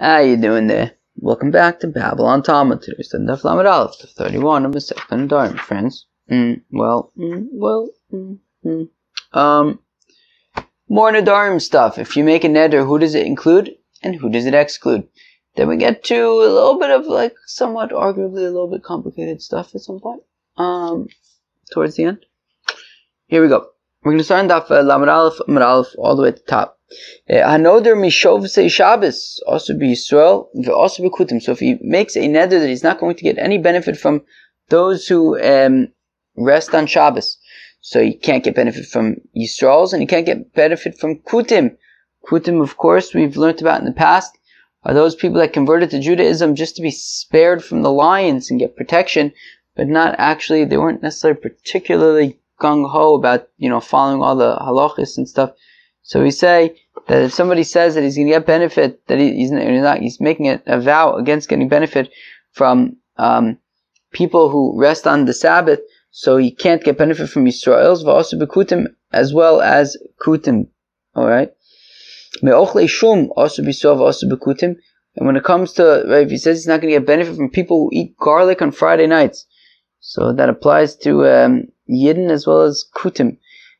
How you doing there? Welcome back to Babylon Talmud. Today's the Daf Lamed Aleph, the 31 of the second Nedarim, friends. More Nedarim stuff. If you make a neder, who does it include and who does it exclude? Then we get to a little bit of somewhat arguably a little bit complicated stuff at some point. Towards the end. Here we go. We're going to start in Daf Lamed Aleph, all the way at the top. Hanoder mishovsei Shabbos also be Yisrael also be Kutim. So if he makes a neder that he's not going to get any benefit from those who rest on Shabbos, so he can't get benefit from Yisraels and he can't get benefit from Kutim. Kutim, of course, we've learned about in the past, are those people that converted to Judaism just to be spared from the lions and get protection, but not actually, they weren't necessarily particularly gung-ho about, following all the halachis and stuff. So we say that if somebody says that he's going to get benefit, that he's making a vow against getting benefit from people who rest on the Sabbath, so he can't get benefit from Yisrael's v'asu b'kutim as well as kutim. All right. Me'ochlei shum also b'Yisrael v'asu b'kutim. And when it comes to, right, if he says he's not going to get benefit from people who eat garlic on Friday nights, so that applies to Yidden as well as kutim.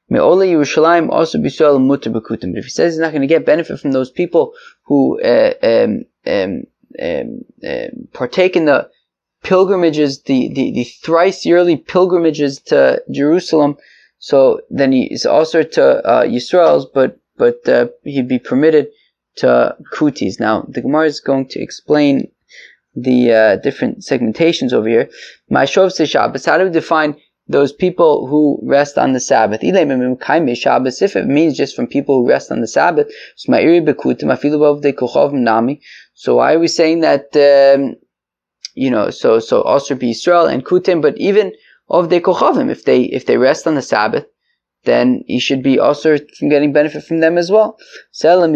Me'ole Yerushalayim also b'Yisrael muter b'kutim. But if he says he's not going to get benefit from those people who partake in the pilgrimages, the thrice yearly pilgrimages to Jerusalem, so then he is also to Yisrael's, but he'd be permitted to Kutis. Now the Gemara is going to explain the different segmentations over here. Ma'ashovsei Shabbos. How do we define those people who rest on the Sabbath? If it means just from people who rest on the Sabbath, so why are we saying that, so also be Yisrael and Kutim, but even of the Kochavim, if they rest on the Sabbath, then he should be also from getting benefit from them as well. No,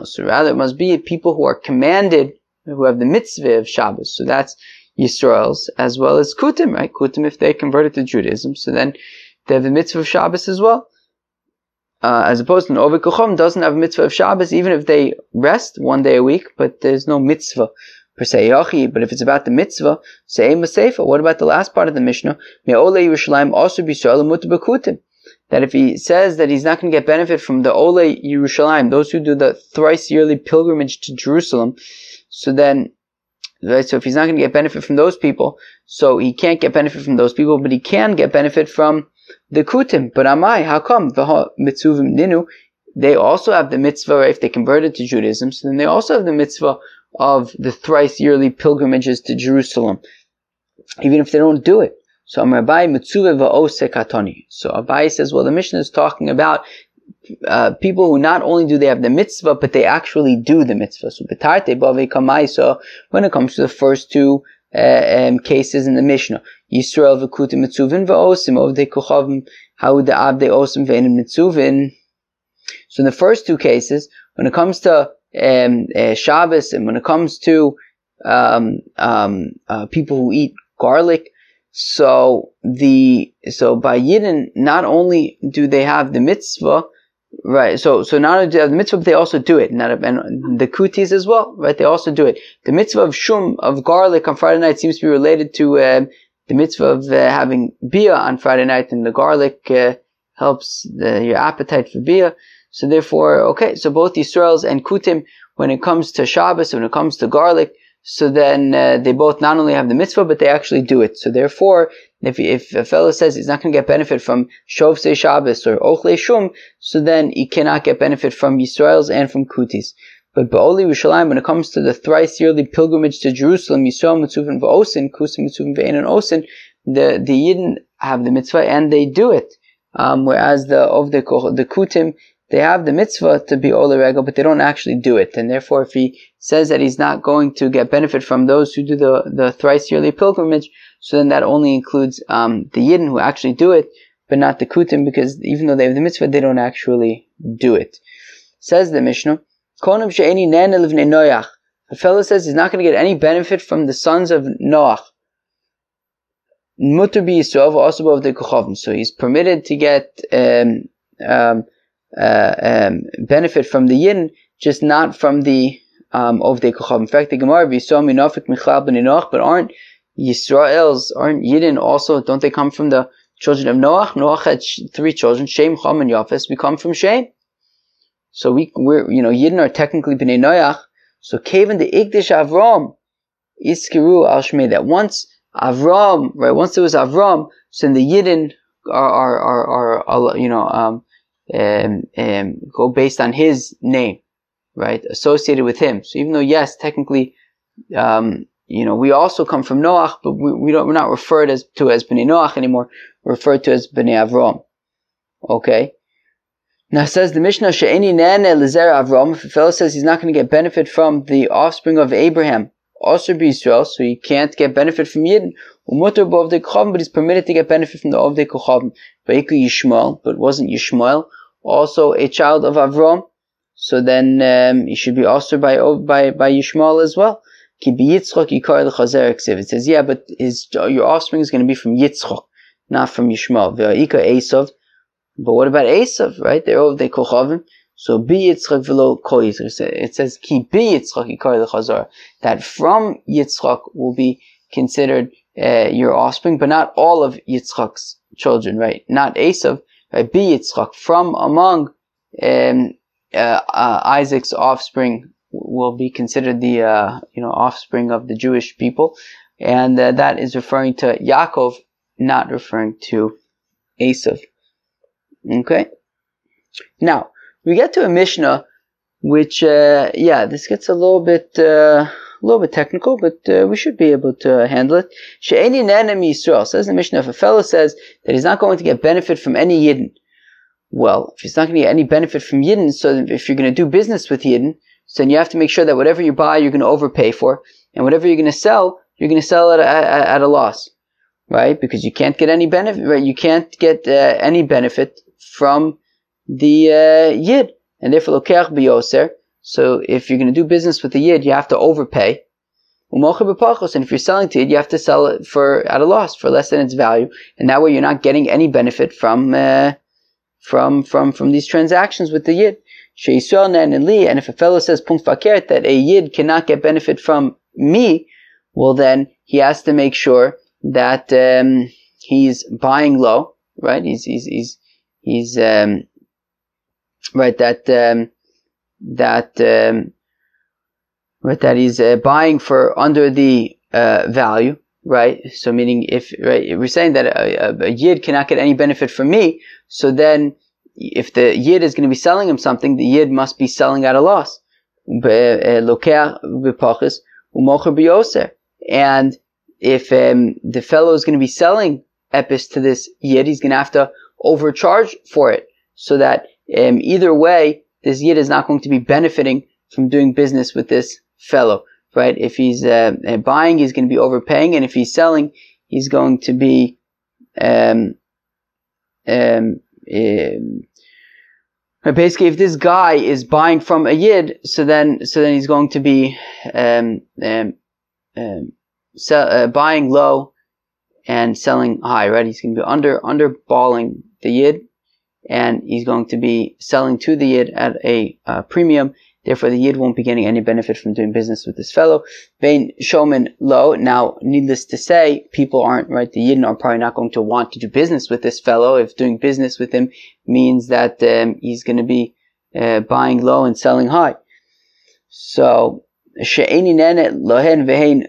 so rather it must be people who are commanded, who have the mitzvah of Shabbos. So that's Yisrael's as well as Kutim, right? Kutim, if they converted to Judaism, so then they have the mitzvah of Shabbos as well. As opposed to an Oved Kocham doesn't have a mitzvah of Shabbos, even if they rest one day a week, but there's no mitzvah per se. But if it's about the mitzvah, say Maseifa. What about the last part of the Mishnah? Me'ole Yerushalayim also be Yisrael muter b'kutim. That if he says that he's not going to get benefit from the Ole Yerushalayim, those who do the thrice yearly pilgrimage to Jerusalem, so then, right, so if he's not going to get benefit from those people, so he can't get benefit from those people, but he can get benefit from the Kutim. But Amai, how come? Mitzuvim Ninu, they also have the mitzvah, right, if they converted to Judaism, so then they also have the mitzvah of the thrice yearly pilgrimages to Jerusalem, even if they don't do it. So Amar Abai Mitzuvah va'oseh katoni. So Abai says, well, the Mishnah is talking about people who not only do they have the mitzvah, but they actually do the mitzvah. So betarte bavei kamai. So when it comes to the first two cases in the Mishnah, Yisrael v'kutim mitzuvin va'osim ovdei kochavim ha'uda abdei osim ve'enim mitzuvin. So in the first two cases, when it comes to Shabbos and when it comes to people who eat garlic, so by Yidden, not only do they have the mitzvah, right? So not only do they have the mitzvah, but they also do it. And the Kutis as well, right? They also do it. The mitzvah of shum, of garlic on Friday night, seems to be related to the mitzvah of having bia on Friday night, and the garlic helps your appetite for bia. So therefore, okay, so both Yisrael's and Kutim, when it comes to Shabbos, when it comes to garlic, so then they both not only have the mitzvah, but they actually do it. So therefore, if a fellow says he's not going to get benefit from Shovsei Shabbos or Ochlei Shum, so then he cannot get benefit from Yisrael's and from Kutis. But Ba'oli Yerushalayim, when it comes to the thrice yearly pilgrimage to Jerusalem, Yisrael mitzuvin v'osin, Kusim mitzuvin v'ein osin, the Yidden have the mitzvah and they do it. Whereas the Kutim, they have the mitzvah to be Ole Regel, but they don't actually do it. And therefore, if he says that he's not going to get benefit from those who do the thrice yearly pilgrimage, so then that only includes the Yidden who actually do it, but not the Kutim, because even though they have the mitzvah, they don't actually do it. Says the Mishnah, the fellow says he's not going to get any benefit from the sons of Noach. Muter bi Yisrael v'asu b'avdei kochavim. So he's permitted to get benefit from the Yidden just not from the Ovdei Kochav. In fact, the Gemara, V'yisrael minafik michlal b'nei Noach, but aren't Yidden also, don't they come from the children of Noach? Noach had 3 children, Shem, Cham, and Yafes. We come from Shem. So Yidden are technically b'nei Noach. So Kavan the Igdish Avram, Iskiru al Shmei, that once Avram, right, once there was Avram, so then the Yidden are go based on his name, right, associated with him. So even though, yes, technically, we also come from Noach, but we're not referred to as Bnei Noach anymore. We're referred to as Bnei Avram. Okay. Now says the Mishnah, She'eni nene lezer Avram, if a fellow says he's not going to get benefit from the offspring of Abraham, also be Israel, so he can't get benefit from Yidden, umutar b'ovdei kochavim, but he's permitted to get benefit from the ovdei kochavim. V'yiku Yishmael, but wasn't Yishmael also a child of Avram? So then he should be also by Yishmael as well. Ki b'Yitzchok yikar l'chazer eksiv. It says, yeah, but your offspring is going to be from Yitzchok, not from Yishmael. V'yika Esav. But what about Esav, right? They're ovdei kochavim. So b'Yitzchak v'lo kol Yitzchak. It says ki b'Yitzchak yikar l'chazer, that from Yitzchak will be considered your offspring, but not all of Yitzchak's children, right? Not Esav, right? B'Yitzchak, from among Isaac's offspring will be considered the offspring of the Jewish people, and that is referring to Yaakov, not referring to Esav. Okay. Now we get to a Mishnah, which this gets a little bit technical, but we should be able to handle it. She'eni nenem Yisrael, says the Mishnah, if a fellow says that he's not going to get benefit from any Yidden, well, if he's not going to get any benefit from Yidden, so if you're going to do business with Yidden, so then you have to make sure that whatever you buy, you're going to overpay for, and whatever you're going to sell at a loss, right? Because you can't get any benefit, right? You can't get any benefit from the Yid, and therefore lokech biyoser. So if you're going to do business with the Yid, you have to overpay. And if you're selling to Yid, you have to sell it at a loss, for less than its value, and that way you're not getting any benefit from these transactions with the Yid. And if a fellow says punkt fakert, that a Yid cannot get benefit from me, well then he has to make sure that he's buying low, right? He's right, that he's buying for under the value, right? So meaning if we're saying that a Yid cannot get any benefit from me, so then if the Yid is going to be selling him something, the Yid must be selling at a loss. And if the fellow is going to be selling epis to this Yid, he's going to have to overcharge for it, so that either way, this Yid is not going to be benefiting from doing business with this fellow, right? If he's buying, he's going to be overpaying, and if he's selling, he's going to be basically, if this guy is buying from a Yid, so then he's going to be buying low and selling high, right? He's going to be underballing the Yid, and he's going to be selling to the Yid at a premium. Therefore, the Yid won't be getting any benefit from doing business with this fellow. Vein Shoman low. Now, needless to say, people aren't, right? The Yidden are probably not going to want to do business with this fellow if doing business with him means that he's going to be buying low and selling high. So, she'eni nene lohen vehen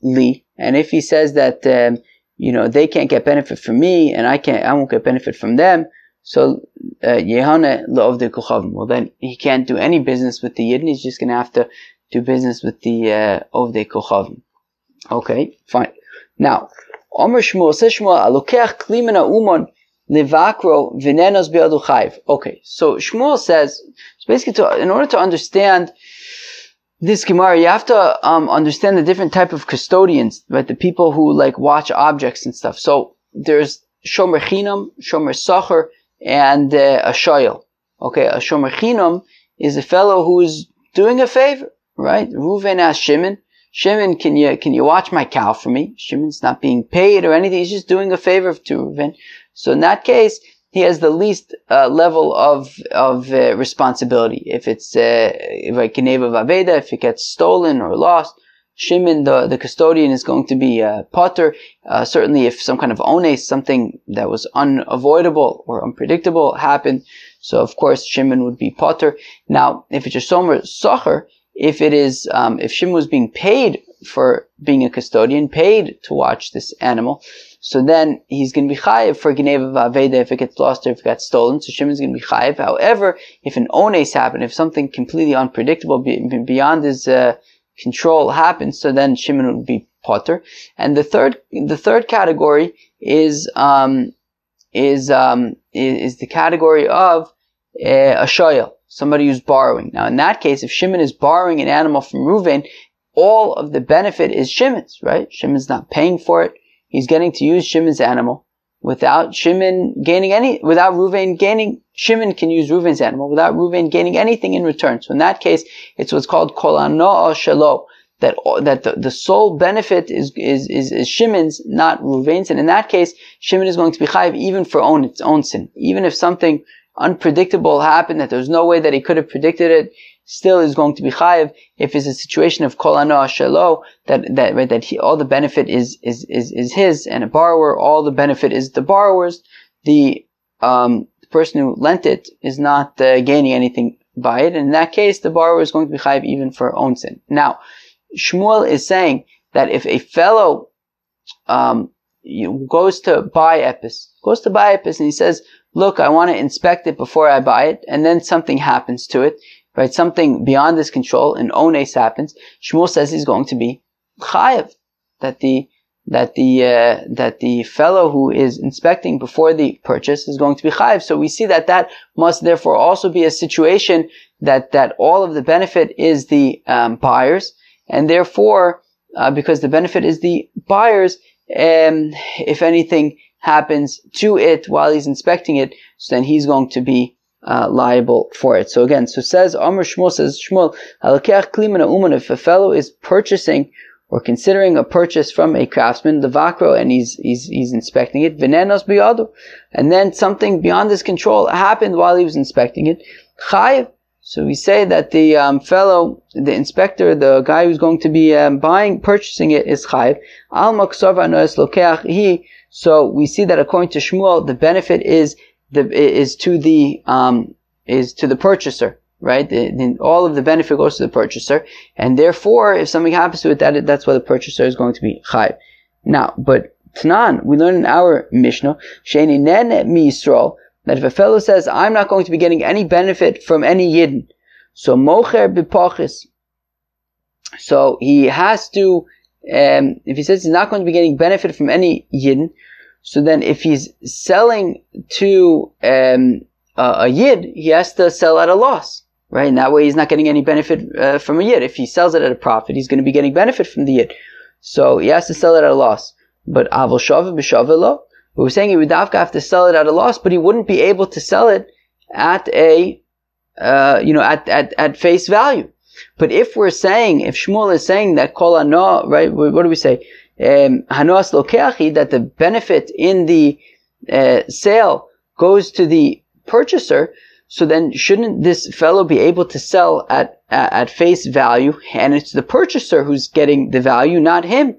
li. And if he says that they can't get benefit from me, and I won't get benefit from them, so Yehane la'ovdei kochavim. Well, then he can't do any business with the Yid, and he's just going to have to do business with the ovdei kochavim. Okay, fine. Now, Omer Shmuel says Shmuel alokeach kli min ha'umon levakro v'nenos be'adu chayv. Okay, so Shmuel says, basically, in order to understand this Gemara, you have to understand the different type of custodians, right? The people who watch objects and stuff. So there's shomer chinam, shomer sacher, and a shoyel. Okay, a shomer chinam is a fellow who is doing a favor, right? Reuven asked Shimon, can you watch my cow for me? Shimon's not being paid or anything; he's just doing a favor to Reuven. So in that case, he has the least level of responsibility. If it's like Geneva Vaveda, if it gets stolen or lost, Shimon, the custodian, is going to be potter. Certainly if some kind of ones, something that was unavoidable or unpredictable happened, so of course Shimon would be potter. Now, if it's a somer socher, if Shimon was being paid for being a custodian, paid to watch this animal, so then he's going to be chayiv for Geneva Vaveda if it gets lost or if it got stolen. So Shimon's going to be chayiv. However, if an ones happened, if something completely unpredictable beyond his control happens, so then Shimon would be potter. And the third category is the category of a shoyel, somebody who's borrowing. Now, in that case, if Shimon is borrowing an animal from Reuven, all of the benefit is Shimon's, right? Shimon's not paying for it. He's getting to use Shimon's animal without Shimon gaining without Reuven gaining. Shimon can use Reuven's animal without Reuven gaining anything in return. So in that case, it's what's called kol hanoah shelo, that the sole benefit is Shimon's, not Reuven's. And in that case, Shimon is going to be chayiv even for its own sin. Even if something unpredictable happened that there was no way that he could have predicted it, still is going to be chayiv if it's a situation of kol hanoah shelo, that all the benefit is his, and a borrower, all the benefit is the borrower's. The person who lent it is not gaining anything by it, and in that case the borrower is going to be chayiv even for own sin. Now, Shmuel is saying that if a fellow goes to buy epis, and he says, look, I want to inspect it before I buy it, and then something happens to it, right? Something beyond his control, an ones happens. Shmuel says he's going to be chayiv, that the fellow who is inspecting before the purchase is going to be chayiv. So we see that must therefore also be a situation that all of the benefit is the buyers, and therefore because the benefit is the buyers, if anything happens to it while he's inspecting it, so then he's going to be liable for it. So again, says Shmuel, Halakech kli min ha'uman, if a fellow is purchasing or considering a purchase from a craftsman, the vakro, and he's inspecting it, venenos biyadu, and then something beyond his control happened while he was inspecting it, chayiv. So we say that the fellow, the inspector, the guy who's going to be purchasing it is chayiv. Al maksav anoes lokeach he. So we see that according to Shmuel, the benefit is to the purchaser, right? All of the benefit goes to the purchaser, and therefore, if something happens to it, that's why the purchaser is going to be chayiv. Now, but Tanan, we learn in our Mishnah, she'eni nen mi Yisrael, that if a fellow says, I'm not going to be getting any benefit from any Yidden, so mocher b'pachis, so he has to, if he says he's not going to be getting benefit from any Yidden, so then if he's selling to a Yid, he has to sell at a loss, right? And that way he's not getting any benefit from a Yid. If he sells it at a profit, he's going to be getting benefit from the Yid. So he has to sell it at a loss. But avol shava b'shava lo, we're saying he would have to sell it at a loss, but he wouldn't be able to sell it at at face value. But if Shmuel is saying that kol hanoah, right? What do we say? Hanoas lokeachi, that the benefit in the sale goes to the purchaser. So then, shouldn't this fellow be able to sell at face value? And it's the purchaser who's getting the value, not him.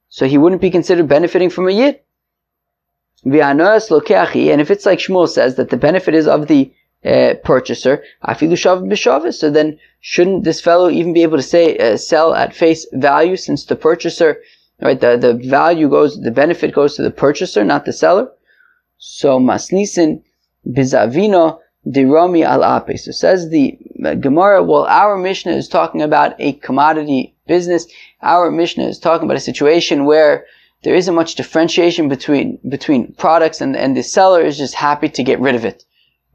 So he wouldn't be considered benefiting from a yid. V'hanoas lokeachi, and if it's like Shmuel says that the benefit is of the purchaser, afilu shav b'shavis, so then shouldn't this fellow even be able to say sell at face value, since the purchaser, right, the value goes, the benefit goes to the purchaser, not the seller? So masnisin bizavino dirami al ape. So says the Gemara, well, our Mishnah is talking about a commodity business. Our Mishnah is talking about a situation where there isn't much differentiation between products, and the seller is just happy to get rid of it.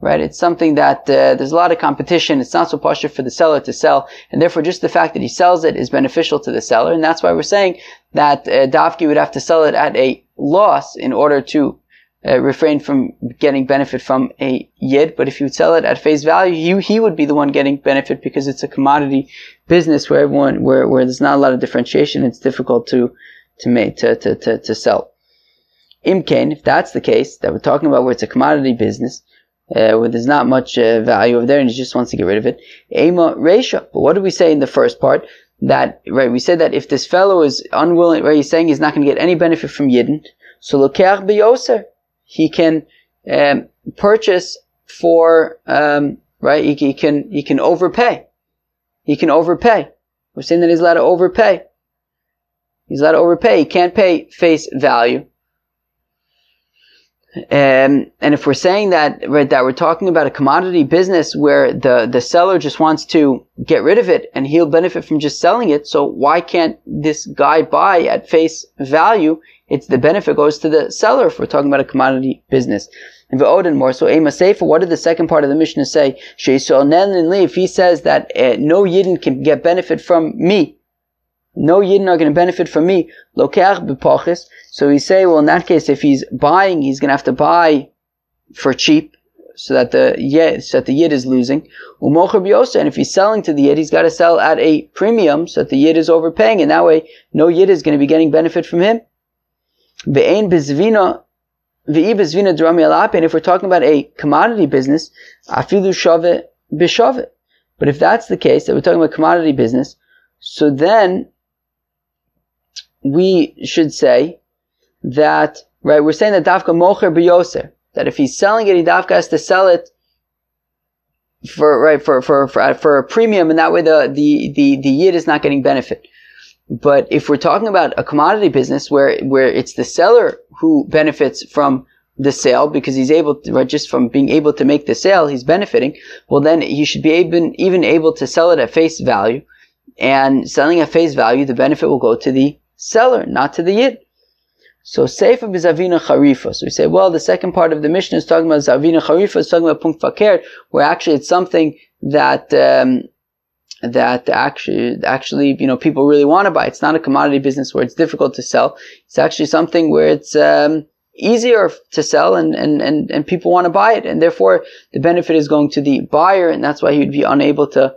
Right? It's something that there's a lot of competition. It's not so posh for the seller to sell, and therefore just the fact that he sells it is beneficial to the seller, and that's why we're saying that Dafki would have to sell it at a loss in order to refrain from getting benefit from a yid. But if you would sell it at face value, he would be the one getting benefit, because it's a commodity business where where there's not a lot of differentiation. It's difficult to sell. Imkain, if that's the case, that we're talking about where it's a commodity business, where there's not much value over there and he just wants to get rid of it, Ema Reisha. But what did we say in the first part? That, right, we said that if this fellow is unwilling, right, he's saying he's not going to get any benefit from Yidden, so Lokeach B'yoser, he can purchase for, right, he can overpay. He can overpay. We're saying that he's allowed to overpay. He's allowed to overpay. He can't pay face value. And if we're saying that, right, that we're talking about a commodity business where the seller just wants to get rid of it and he'll benefit from just selling it, so why can't this guy buy at face value? It's the benefit goes to the seller if we're talking about a commodity business. And V'odin more, so Ema Sefer, what did the second part of the Mishnah say? If he says that no Yidden can get benefit from me, no Yidden are going to benefit from me, Lokeach b'pochis. So we say, well, in that case, if he's buying, he's going to have to buy for cheap, so that the Yid is losing. Umocher b'yoser, and if he's selling to the Yid, he's got to sell at a premium, so that the Yid is overpaying, and that way, no Yid is going to be getting benefit from him. Ve'ein bezvina, ve'i bezvina drami alape, and if we're talking about a commodity business, afilu shave b'shave. But if that's the case, that we're talking about commodity business, so then we should say that, right, we're saying that dafka mocher b'yoser, that if he's selling it, he dafka has to sell it for a premium, and that way the Yid is not getting benefit. But if we're talking about a commodity business where it's the seller who benefits from the sale because he's able to, right, just from being able to make the sale, he's benefiting, well then he should be even able to sell it at face value, and selling at face value, the benefit will go to the seller, not to the Yid. So Seifa b'Zavina Charifa. So we say, well, the second part of the Mishnah is talking about Zavina Charifa, it's talking about Punkt Fakir, where actually it's something that actually, people really want to buy. It's not a commodity business where it's difficult to sell. It's actually something where it's easier to sell and people want to buy it, and therefore the benefit is going to the buyer, and that's why he would be unable to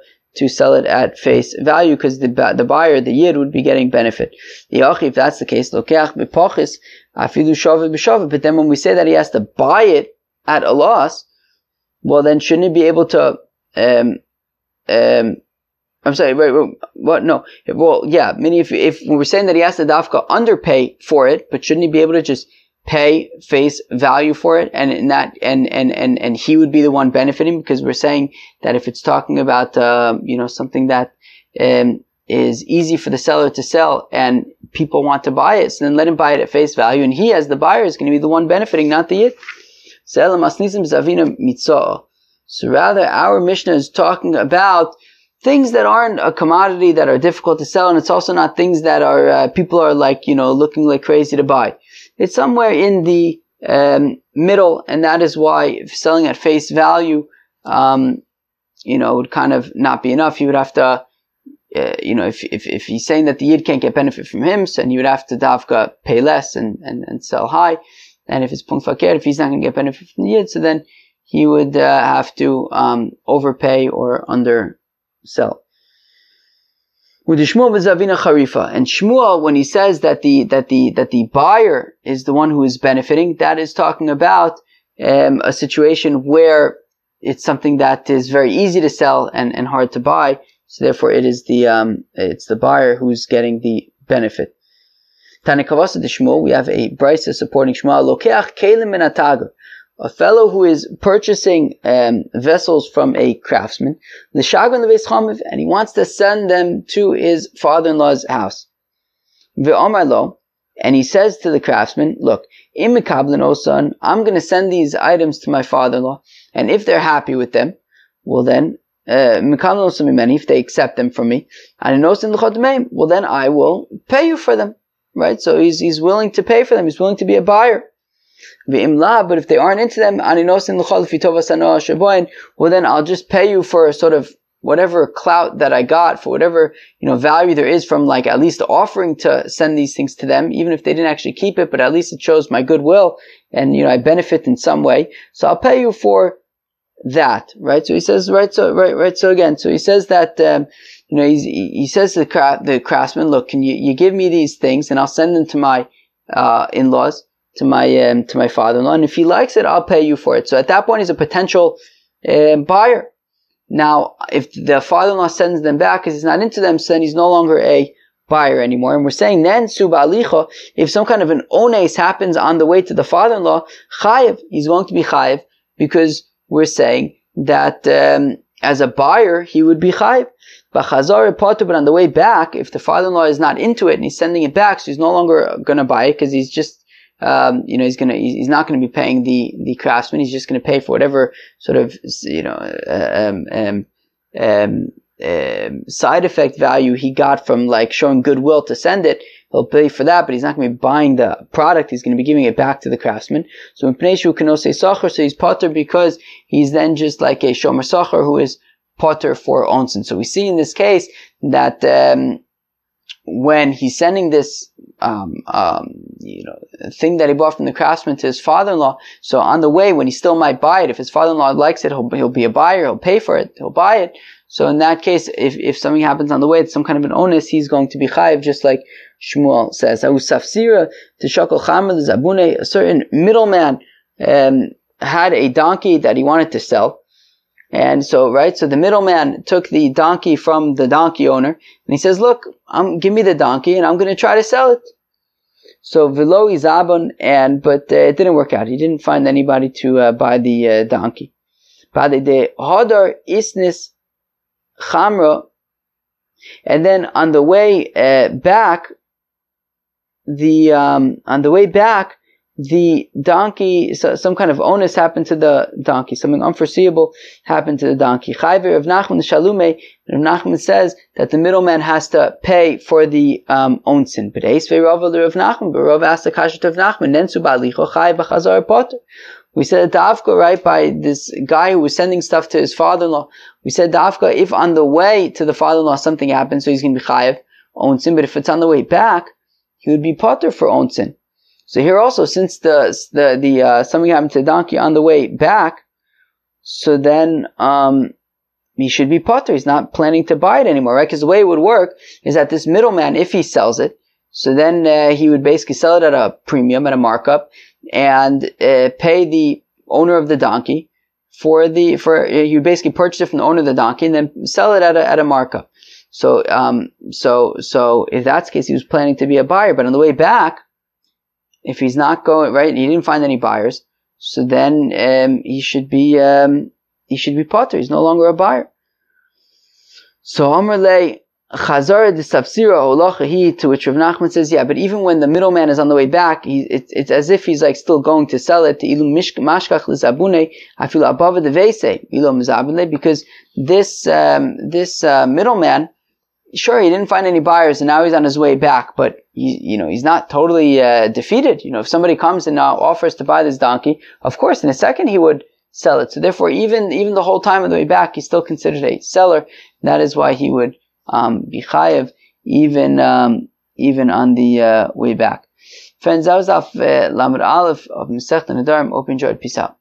sell it at face value, because the buyer, the Yid, would be getting benefit. If that's the case, Lokeach b'pochis afilu shave b'shave. But then when we say that he has to buy it at a loss, well then shouldn't he be able to, I'm sorry, wait, what? No. Well, yeah, meaning if we're saying that he has to dafka underpay for it, but shouldn't he be able to just pay face value for it, and he would be the one benefiting, because we're saying that if it's talking about something that is easy for the seller to sell and people want to buy it, so then let him buy it at face value, and he as the buyer is going to be the one benefiting, not the Yid. So rather, our Mishnah is talking about things that aren't a commodity, that are difficult to sell, and it's also not things that are people are looking like crazy to buy. It's somewhere in the middle, and that is why selling at face value, would kind of not be enough. He would have to, if he's saying that the Yid can't get benefit from him, so then he would have to dafka pay less and sell high. And if it's Punkt Fakir, if he's not going to get benefit from the Yid, so then he would have to overpay or undersell. With Shmuel b'Zavina Charifa, and Shmuel, when he says that the buyer is the one who is benefiting, that is talking about a situation where it's something that is very easy to sell and hard to buy. So therefore, it's the buyer who's getting the benefit. Tanekavasa de Shmuel, we have a brisa supporting Shmuel. Lokeach kelim min hatager, a fellow who is purchasing vessels from a craftsman, l'shagon leveis chamiv, and he wants to send them to his father-in-law's house. Ve'omar lo, and he says to the craftsman, look, im mekablen osan, I'm going to send these items to my father-in-law, and if they're happy with them, well then, mekablen osan mimeni, if they accept them from me, and osan l'chot meim, well then I will pay you for them, right? So he's willing to pay for them, he's willing to be a buyer. But if they aren't into them, well then I'll just pay you for sort of whatever clout that I got, for whatever value there is from at least offering to send these things to them, even if they didn't actually keep it, but at least it shows my goodwill and I benefit in some way. So I'll pay you for that, right? So he says, So again, so he says that he says to the craftsman, look, can you give me these things and I'll send them to my in-laws. my father-in-law, and if he likes it, I'll pay you for it. So at that point, he's a potential buyer. Now, if the father-in-law sends them back because he's not into them, so then he's no longer a buyer anymore. And we're saying then suba alicha, if some kind of an ones happens on the way to the father-in-law, chayiv, he's going to be chayiv, because we're saying that as a buyer he would be chayiv. But on the way back, if the father-in-law is not into it and he's sending it back, so he's no longer going to buy it because he's just he's not going to be paying the craftsman. He's just going to pay for whatever sort of side effect value he got from like showing goodwill to send it. He'll pay for that, but he's not going to be buying the product. He's going to be giving it back to the craftsman. So in Pneishu Kanose Sachar, so he's potter because he's then just like a Shomer Sachar who is potter for onsen. So we see in this case that when he's sending this thing that he bought from the craftsman to his father-in-law, so on the way when he still might buy it, if his father-in-law likes it, he'll be a buyer, he'll pay for it, he'll buy it. So in that case, if something happens on the way, it's some kind of an onus, he's going to be chayiv, just like Shmuel says. A certain middleman had a donkey that he wanted to sell. And so, so the middleman took the donkey from the donkey owner, and he says, look, give me the donkey, and I'm going to try to sell it. So, velo izabon, but it didn't work out. He didn't find anybody to buy the donkey. The hodar isnis chamra, and then on the way back, the donkey, so some kind of onus happened to the donkey, something unforeseeable happened to the donkey. Chayver of Nachman Shalume, and Nachman says that the middleman has to pay for the onsin. But Eisvei Rav of Nachman, but Rav asked the kashet of Nachman, Nensu Balicho Chay B'Chazar Potter. We said Dafka, by this guy who was sending stuff to his father-in-law. We said Dafka, if on the way to the father-in-law something happens, so he's going to be chayiv onsin. But if it's on the way back, he would be potter for onsin. So here also, since the something happened to the donkey on the way back, so then he should be potter. He's not planning to buy it anymore, right? Because the way it would work is that this middleman, if he sells it, so then he would basically sell it at a premium, at a markup, and pay the owner of the donkey he would basically purchase it from the owner of the donkey and then sell it at a markup. So if that's the case, he was planning to be a buyer, but on the way back, if he's not going, and he didn't find any buyers, so then he should be potter. He's no longer a buyer. So Amar Le Chazar de Safsira Olachahi, to which Rav Nachman says, yeah, but even when the middleman is on the way back, it's as if he's like still going to sell it to Ilum Mashkach Lizabune, I feel above the Vese, Ilum Zabune, because this middleman, sure, he didn't find any buyers, and now he's on his way back. But he's not totally defeated. If somebody comes and now offers to buy this donkey, of course, in a second he would sell it. So therefore, even the whole time on the way back, he's still considered a seller. And that is why he would be chayev even on the way back. Friends, that was off Lamed Aleph of Masechta Nedarim. Hope you enjoyed. Peace out.